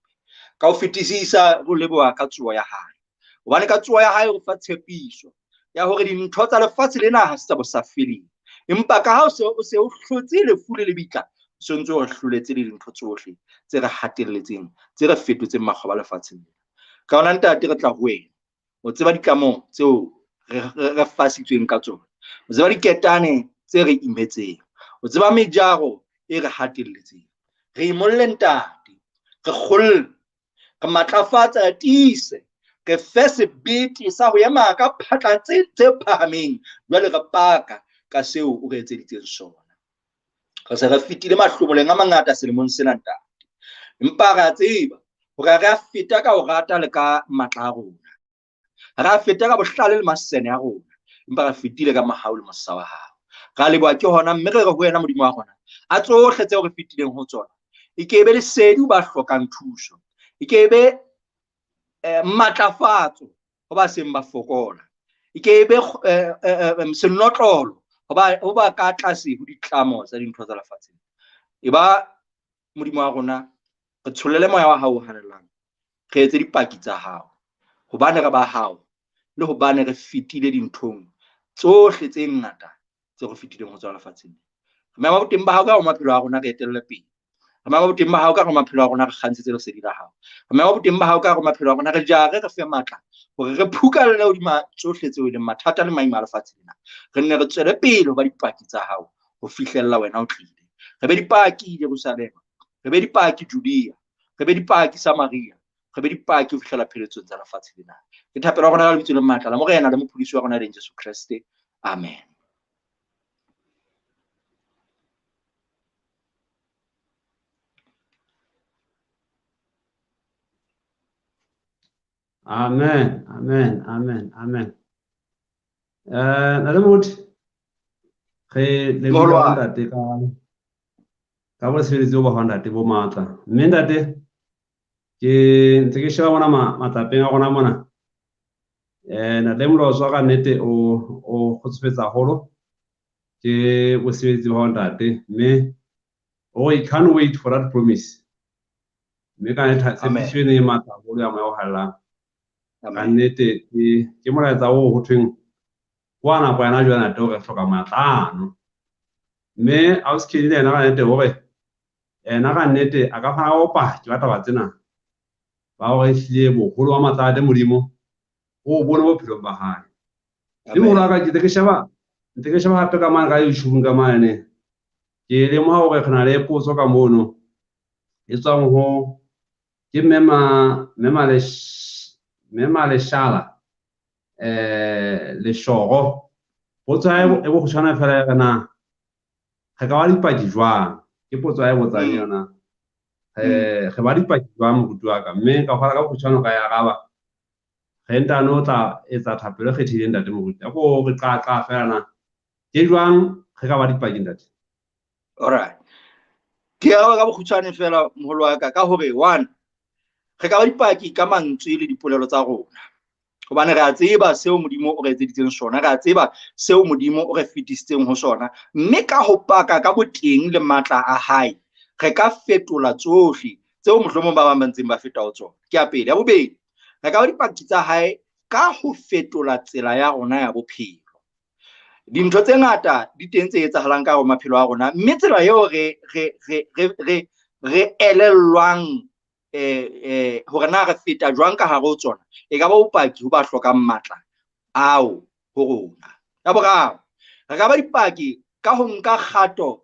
Ka ho fetisisa ho leboha ka tsuo ya hae, hobane ka tsuo ya hae o fa tshepiso ya hore dintho tsa lefatshe lena ha se tsa bosafeleng, empa ka ha o se o hlotse lefu le lebitla, o se ntse o re hloletse le dintho tsohle tse re hatelletseng, tse re fetotseng makgoba lefatsheng lena. Ka hona Ntate re tla ho wena, o tseba ditlamong tseo re fasitsweng ka tsona, o tseba diketane tse re imetseng, o tseba mejaro e re hatelletseng. Re imolle Ntate, re kgolle, re matlafatsa tiise, re fe sebete sa ho ema ka phatla tse phahameng, jwale re paka ka seo o re etseditseng sona. Re se re fetile mahlomoleng a mangata selemong sena Ntate, empa re a tseba hore re a feta ka ho rata le ka matla a rona, re a feta ka bohlale le masene a rona, empa re fetile ka mahao le mosa wa hao. Ra leboha ke hona, mme re re ho wena Modimo wa rona, a tsohle tseo re fetileng ho tsona, e ke be lesedi ba hlokang thuso, e ke be matlafatso ho ba seng ba fokola, e ke be senotlolo ho ba ka tlase ho ditlamo tsa dintho tsa lefatsheng. E ba Modimo wa rona, re tsholele moya wa hao o hanelang, re etse dipaki tsa hao, hobane re ba hao le hobane re fetile dinthong tsohle tse ngata tse re fetileng ho tswa lefatsheng. Re mema boteng ba hao ka ho maphelo a rona, re etelle pele. Re mema boteng ba hao ka ho maphelo a rona, re kgantshetse lesedi la hao. Re mema boteng ba hao ka ho maphelo a rona, re jare, re fe matla hore re phukalle hodima tsohle tseo e leng mathata le maima a lefatshe lena. Re nne re tswele pele ho ba dipaki tsa hao ho fihlella wena o tlile. Re be dipaki Jerusalema, re be dipaki Judea, re be dipaki Samaria, re be dipaki ho fihlela pheletsong tsa lefatshe lena. Ke thapelo ya rona ka lebitso le matla la Morena le Mopholosi wa rona le Jesu Kriste. Amen. Amen, amen, amen, amen. Na le motho re le bua Ntate ka mosebetsi o ba hwa Ntate bo matla. Mme Ntate ke ntse ke sheba bona matlapeng a rona mona, na le moloswa ka nnete o kgotsofetsa haholo ke mosebetsi wa Ntate, mme we can't wait for that promise. Mme ka tshepiso e matla haholo ya moya o hallang, ka nnete ke molaetsa o ho thweng kwa nako yana jwale Ntate hore re hloka matlano, mme a o sekedi yena ka nnete hore ena ka nnete a ka fana bopaki ba taba tsena ba hore ehlile boholo wa matlate Modimo o bone bophelong ba hae. Le moholo ka ke sheba hape ka mane ka YouTube ka mane, ke lemoha hore re na le potso ka mono e tswang ho ke mema leshala leshoro. Potso ya e bo kgutshwana fela ya na re ka ba dipaki jwang, ke potso ya e botsang yona. Re ba dipaki jwang moruti wa ka, mme ka fara ka kgutshwane ka ya araba re ntano tla etsa thapelo e kgethileng Ntate moruti. A ko re qaqa fela na ke jwang re ka ba dipaki Ntate? Alright, ke araba ka bokgutshwane fela moholo wa ka hore one, re ka ba dipaki ka mantswe le dipolelo tsa rona, hobane re a tseba seo Modimo o re etseditseng sona, re a tseba seo Modimo o re fetisitseng ho sona, mme ka ho paka ka boteng le matla a hae re ka fetola tsohle tseo mohlomong ba bang ba ntseng ba feta ho tsona. Ke a pele. Ya bobedi, re ka ba dipaki tsa hae ka ho fetola tsela ya rona ya bophelo. Dintho tse ngata di teng tse etsahalang ka ho maphelo a rona, mme tsela eo re elellwang hore na re feta jwang ka hare ho tsona e ka ba bopaki ho ba hlokang matla ao ho rona. Ya boraro, re ka ba dipaki ka ho nka kgato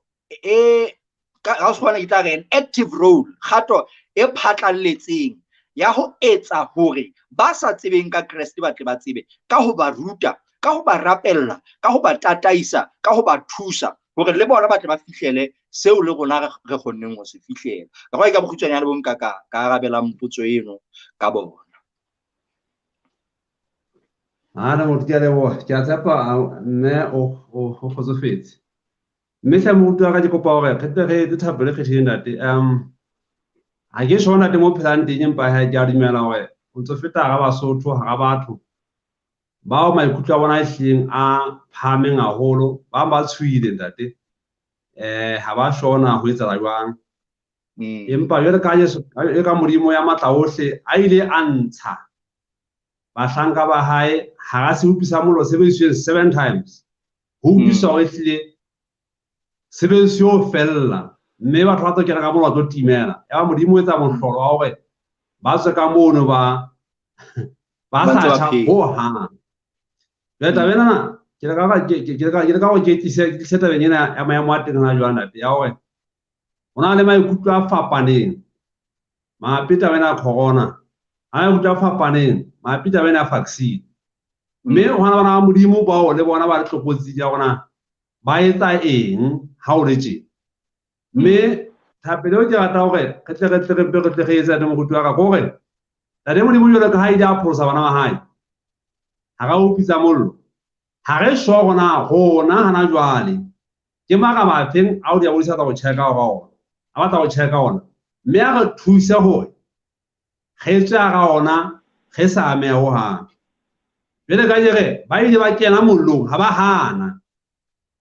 ka tshwana ke tla re an active role, kgato e phatlalletseng ya ho etsa hore ba sa tsebeng ka Kreste ba tle ba tsebe, ka ho ba ruta, ka ho ba rapella, ka ho ba tataisa, ka ho ba thusa hore le bona ba tle ba fihlele seo le rona re kgonneng ho se fihlela. Ka gore ka bokgutshwanyane bo nka ka arabelang potso eno ka bona. Ana mo ke a leboha, ke a tshepa mme o kgotsofetse. Mme hle moruti wa ka ke kopa hore re tle re etse thapo le kgethileng ntate. Ha ke sho ntate mo phelang teng, empa ha ke a dumela hore o ntso feta ga Basotho, ga batho bao maikutlo a bona ehlileng a phahameng haholo, ba ba tshuile ntate. Ha ba shona ho etsahala jwang. Empa jwale ka Jesu e ka Modimo ya matla ohle a ile a ntsha bahlanka ba hae ha se upisa mollo sebediswe 7 times. Ho upisa ho ehlile sebediswe fella, mme batho ba tlo kena ka mollo tlo timela. Ya Modimo etsa mohlolo wa hore ba tswe ka mono ba sa tjha ho hang. Jwale tabena ke le ka go ke tabeng ena ya maemo a teng na jwang ntate, ya hore hona le maikutlo a fapaneng mabapi tabena ya corona, a maikutlo a fapaneng mabapi tabena ya vaccine. Mme hona bana ba Modimo bao le bona ba re tlokotsi ya rona ba etsa eng ha o le tje. Mme thapelo ke rata hore re tle re etsa moruti wa ka gore tate Modimo jwale ka ha ile a pholosa bana ba hae, ha ga upitsa mollo, ha re sho gona hana jwale ke magama afeng a o dia bodisa tsa go check ga ona, a batla go check ona, mme a re thusa hore ge tswa ga ona ge sa ame ho hang. Jwale ka jere ba ile ba kena mollong ha ba hana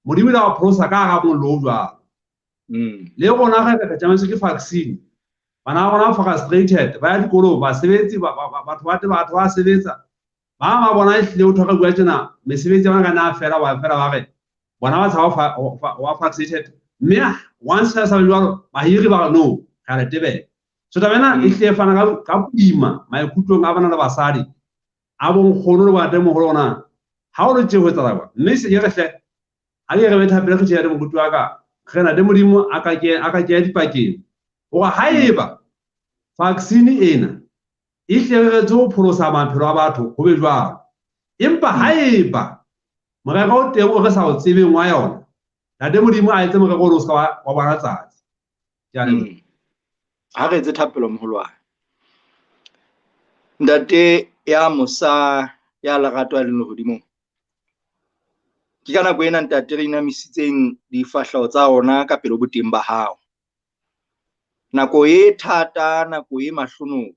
Modimo la go pholosa ka ga mollo jwalo. Le gona ga ka tsamaisa ke vaccine, bana bona frustrated, ba ya dikolong, ba sebetsi batho ba sebetsa, ba bona ehlile o thoka bua tjena mesebetsi ba kana fela ba re bona ba tshaba wa vaccinated. Mme once sa jwalo ba hiri ba no ka re tebe. So tabena ehlile fana ka boima maikutlong a bana le basadi a bonkgono le bate mo holona ha o le tje ho etsa ba. Mme se ye re hle a ke re betha pele ke tjea le moruti wa ka, gena de Modimo a ka ke dipakeng hore haeba vaccine ena e hle re tso pholosa maphelo a batho ho be jwang. Empa haeba morero o teng o re sa o tsebeng wa yona, ntate Modimo a etse morero o ska wa bona tsatsi. Ke a leboha. Ha re etse thapelo moholwane. Ntate ya Mosa ya Lerato a leng lehodimong, ke ka nako ena ntate re inamisitseng difahleho tsa rona ka pelo boteng ba hao. Nako e thata, nako e mahlonoko,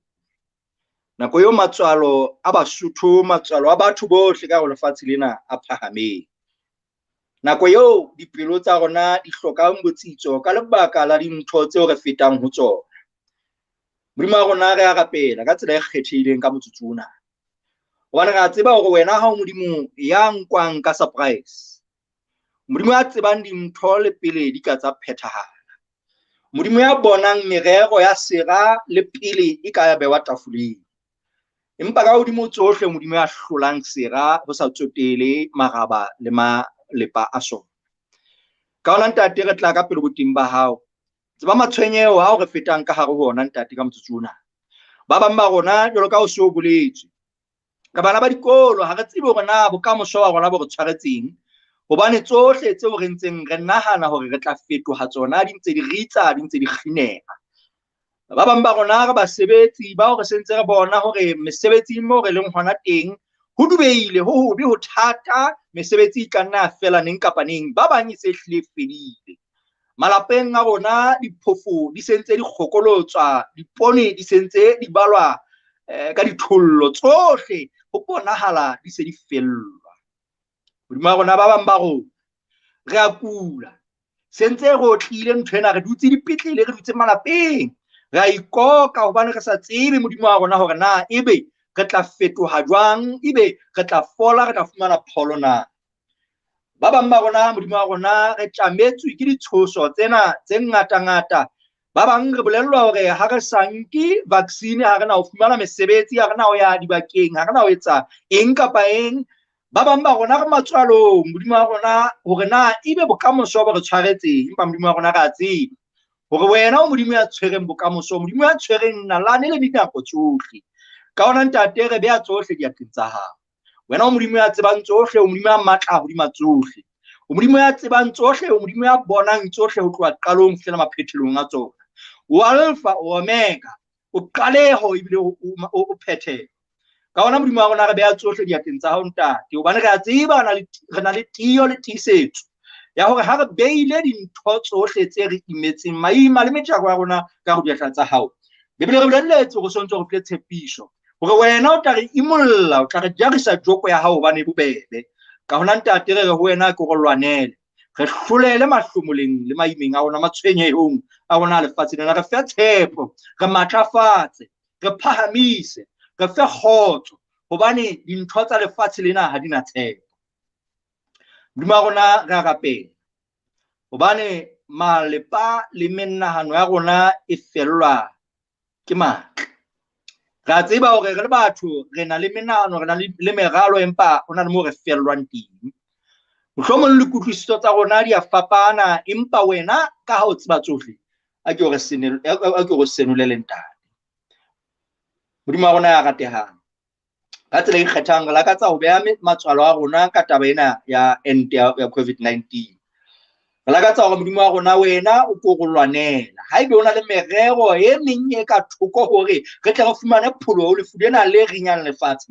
nako eo matswalo a Basotho, matswalo a batho bohle ka go lefatshe lena a phahameng. Nako eo dipelo tsa rona di hlokang botsitso ka lebaka la dintho tseo re fetang ho tsona. Modimo wa rona re a rapela ka tsela e kgethehileng ka motsotso ona. Hobane re a tseba hore wena ha o Modimo ya nkwang ka surprise, Modimo ya tsebang dintho le pele di ka tsa phethahala, Modimo ya bonang merero ya sera le pele e ka ya bewa tafoleng. Empa ka hodimo tsohle Modimo ya hlolang sera ho sa tsotele maraba le malepa a sona. Ka hona ntate re tla ka pelo boteng ba hao, tseba matshwenyeho ha o re fetang ka hare ho ona ntate ka motsotso ona. Ba bang ba rona jwalo ka o se o boletswe ka bana ba dikolo, ha re tsebe hore na bokamoso wa rona bo re tshwaretseng, hobane tsohle tseo re ntseng re nahana hore re tla fetoha tsona di ntse di ritsa, di ntse di kgineha. Ba bang ba rona re basebetsi ba hore sentse re bona hore mesebetsing mo re leng hona teng ho dubeile, ho hobe, ho thata, mesebetsi ka nna fela neng kapa neng, ba bang e se hlile fedile. Malapeng a rona diphofu di sentse di khokolotswa, dipone di sentse di balwa ka dithollo, tsohle ho bonahala di se di fellwa. Modimo wa rona ba bang ba rona re a kula, sentse re otlile nthwena, re dutse dipetlele, re dutse malapeng, re a ikoka hobane re sa tsebe Modimo wa rona hore na ebe re tla fetoha jwang, ebe re tla fola, re tla fumana pholo na. Ba bang ba rona Modimo wa rona re tlametswe ke ditshoso tsena tse ngata-ngata ba bang re bolellwa hore ha re sanke vaccine ha re na o fumana mesebetsi ha re na o ya dibakeng ha re na o etsa eng kapa eng ba bang ba rona re matswalong modimo wa rona hore na ebe bokamoso ba re tshwaretseng empa modimo wa rona ra tseba hore wena o modimo ya tshwereng bokamoso modimo ya tshwereng nalane le dinako tsohle ka ona ntate re beha tsohle diatleng tsa hao wena o modimo ya tsebang tsohle o modimo ya matla hodima tsohle o modimo ya tsebang tsohle o modimo ya bonang tsohle ho tloha qalong fihlela maphethelong a tsona o alpha o omega o qaleho ebile o phethelo ka ona modimo wa rona re beha tsohle diatleng tsa hao ntate hobane re a tseba re na le tiyo le tiisetso ya hore ha re beile dintho tsohle tse re imetseng maima le metjako ya rona ka ho diatla tsa hao bebile re bolelletse hore sontso re phele tshepiso hore wena o tla re imolla o tla re jarisa joko ya hao hobane bobebe ka hona ntate re ho wena ke go lwanele re hlolele mahlomoleng le maimeng a rona matshwenyehong a rona lefatshe lena re fe tshepo re matlafatse re phahamise re fe kgotso hobane dintho tsa lefatshe lena ha di na tshepo modimo wa rona re a rapela hobane malepa le menahano ya rona e fellwa ke matla re a tseba hore re le batho re na le menahano re na le meralo empa hona le mo re fellwang teng mohlomong le kutlwisiso tsa rona di a fapana empa wena ka ha o tseba tsohle a ke o senolele ntate modimo wa rona ya ratehang ka tsela e kgethang re lakatsa ho beha matswalo a rona ka taba ena ya ente ya COVID-19 re lakatsa hore modimo wa rona wena o ko go lwanela haebe o na le merero e meng e ka thoko hore re tle re fumane pholo ho lefu lena le rinyang lefatshe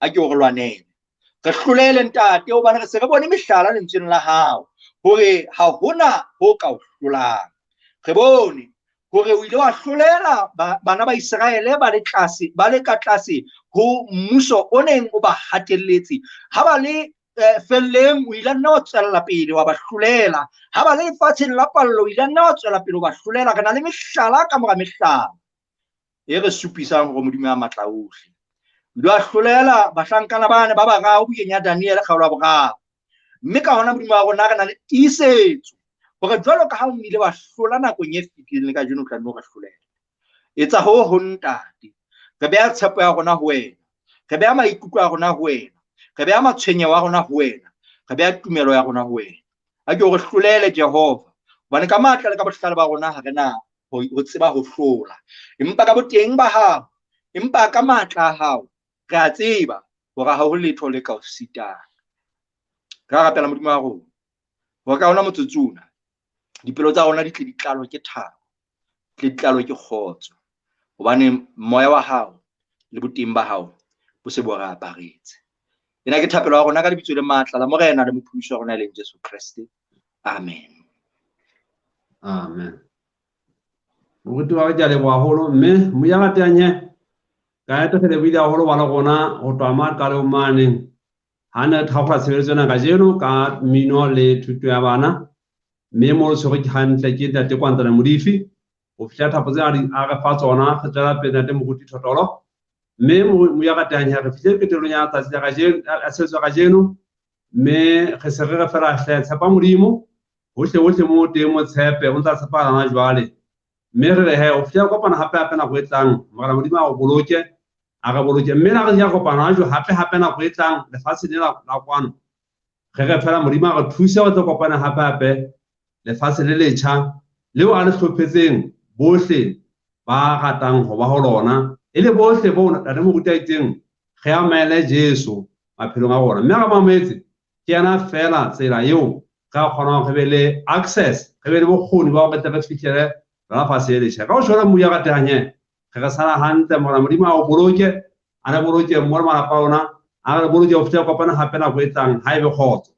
a ke o re lwanele re hlolele ntate hobane re se re bone mehlala lentsweng la hao hore ha hona ho ka o hlolang re bone hore o ile wa hlolela bana ba Israele ba le ka tlase ho mmuso o neng o ba hatelletse ha ba le felleng o ile nna o tswella pele wa ba hlolela ha ba le lefatsheng la pallo o ile nna o tswella pele o ba hlolela re na le mehlala ka mora mehlala e re supisang hore modimo ya matla ohle o ile wa hlolela bahlankana bane ba bararo bukeng ya Daniel kgaolo ya boraro mme ka hona modimo wa rona re na le tiisetso hore jwalo ka ha o ile wa hlola nakong e fetileng le ka jeno o tla nno re hlolela etsa ho ntate re beha tshepo ya rona ho wena re beha maikutlo a rona ho wena re beha matshwenyeho a rona ho wena re beha tumelo ya rona ho wena a ke o re hlolele Jehova hobane ka matla le ka bohlale ba rona ha re na ho tseba ho hlola empa ka boteng ba hao empa ka matla a hao re a tseba hore ha ho letho le ka o sitang re a rapela modimo wa rona ho ka ona motsotsona dipelo tsa rona di tle di tlalwe ke thabo tle di tlalwe ke kgotso hobane moya wa hao le boteng ba hao bo se bo re aparetse ena ke thapelo ya rona ka lebitso le matla la morena le mopholosi wa rona le Jesu Kriste amen amen Moruti wa ja le wa holo mme mo ya gatanye ka eta fele bile holo wa gona go twa ma ka le mane hana thakgwa sebetsana ka jeno ka mino le thuto ya bana mme mo se go hantle ke ntate kwanta le modifi o fitla thapo tsa a ga fa tsona ga tsela pele ntate Moruti Thotolo mme mo ya gatanye re fitle ketelo ya tsatsi ga jeno a setso ga jeno mme ge se re fela hle tshepa modimo hohle mo teng mo tshepe o ntsa tshepa na jwale mme re he o fitla kopana hape na go etlang magala modimo a go boloke a ga boloke mme na ga ya kopana jo hape na go etlang le fatshe le la kwano ge fela modimo a go thusa go kopana hape le fatshe le letšha leo a le hlophetseng bohle ba gatang go ba go lona ile bohle bona tla mo ruta iteng ge a maele Jesu maphelong a bona mme ga mametse ke yana fela tsela eo ka kgona go be le access ge be le bokgoni ba go betla fitlhele la fatshe le letšha ka go shola mo ya gatanye ge sala hantle mora modimo a go boloke a re boloke mo malapa ona a re boloke o fitla kopana hape na go etlang ha e be khotso